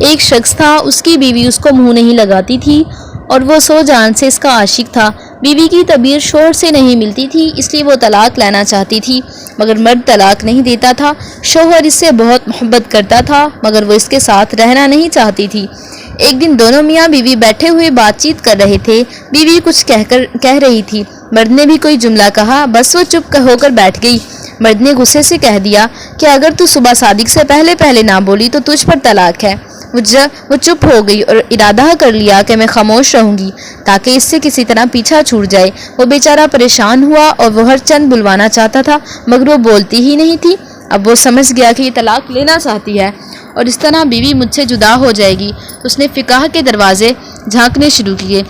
ایک شخص تھا، اس کی بیوی اس کو منہ نہیں لگاتی تھی اور وہ سو جان سے اس کا عاشق تھا۔ بیوی کی طبیعت شوہر سے نہیں ملتی تھی، اس لیے وہ طلاق لینا چاہتی تھی، مگر مرد طلاق نہیں دیتا تھا۔ شوہر اس سے بہت محبت کرتا تھا، مگر وہ اس کے ساتھ رہنا نہیں چاہتی تھی۔ ایک دن دونوں میاں بیوی بیٹھے ہوئے بات چیت کر رہے تھے۔ بیوی کچھ کہہ رہی تھی، مرد نے بھی کوئی جملہ کہا، بس وہ چپ ہو کر بیٹھ گئی۔ مرد نے غصے سے کہہ دیا کہ اگر تو صبح صادق سے پہلے نہ بولی تو تجھ پر طلاق ہے۔ وہ چپ ہو گئی اور ارادہ کر لیا کہ میں خاموش رہوں گی تاکہ اس سے کسی طرح پیچھا چھوٹ جائے۔ وہ بیچارہ پریشان ہوا اور وہ ہر چند بلوانا چاہتا تھا، مگر وہ بولتی ہی نہیں تھی۔ اب وہ سمجھ گیا کہ یہ طلاق لینا چاہتی ہے اور اس طرح بیوی مجھ سے جدا ہو جائے گی۔ اس نے فقہ کے دروازے جھانکنے شروع کیے،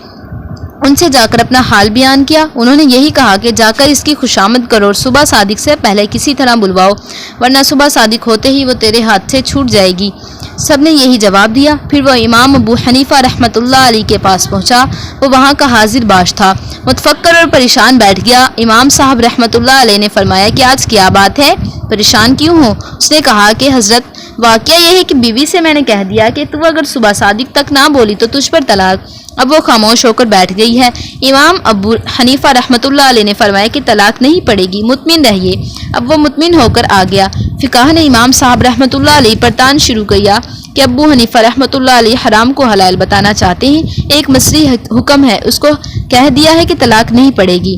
ان سے جا کر اپنا حال بیان کیا۔ انہوں نے یہی کہا کہ جا کر اس کی خوشامد کرو اور صبح صادق سے پہلے کسی طرح بلواؤ، ورنہ صبح صادق ہوتے ہی وہ تیرے ہاتھ سے چھوٹ جائے گی۔ سب نے یہی جواب دیا۔ پھر وہ امام ابو حنیفہ رحمۃ اللہ علیہ کے پاس پہنچا۔ وہ وہاں کا حاضر باش تھا، متفکر اور پریشان بیٹھ گیا۔ امام صاحب رحمۃ اللہ علیہ نے فرمایا کہ آج کیا بات ہے، پریشان کیوں ہو؟ اس نے کہا کہ حضرت، واقعہ یہ ہے کہ بیوی سے میں نے کہہ دیا کہ تو اگر صبح صادق تک نہ بولی تو تجھ پر طلاق۔ اب وہ خاموش ہو کر بیٹھ گئی ہے۔ امام ابو حنیفہ رحمۃ اللہ علیہ نے فرمایا کہ طلاق نہیں پڑے گی، مطمئن رہیے۔ اب وہ مطمئن ہو کر آ گیا۔ فقہ نے امام صاحب رحمۃ اللہ علیہ پر تان شروع کیا کہ ابو حنیفہ رحمۃ اللہ علیہ حرام کو حلال بتانا چاہتے ہیں، ایک مصری حکم ہے، اس کو کہہ دیا ہے کہ طلاق نہیں پڑے گی۔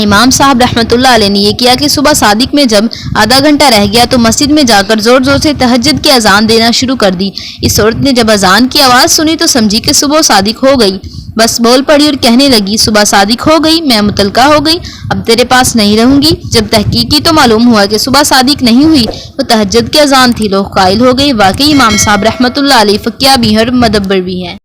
امام صاحب رحمۃ اللہ علیہ نے یہ کیا کہ صبح صادق میں جب آدھا گھنٹہ رہ گیا تو مسجد میں جا کر زور زور سے تہجد کی اذان دینا شروع کر دی۔ اس عورت نے جب اذان کی آواز سنی تو سمجھی کہ صبح صادق ہو گئی، بس بول پڑی اور کہنے لگی، صبح صادق ہو گئی، میں متعلقہ ہو گئی، اب تیرے پاس نہیں رہوں گی۔ جب تحقیق کی تو معلوم ہوا کہ صبح صادق نہیں ہوئی، وہ تہجد کی اذان تھی۔ لوگ قائل ہو گئے، واقعی امام صاحب رحمۃ اللہ علیہ فقیہ بھی ہیں اور مدبر بھی ہیں۔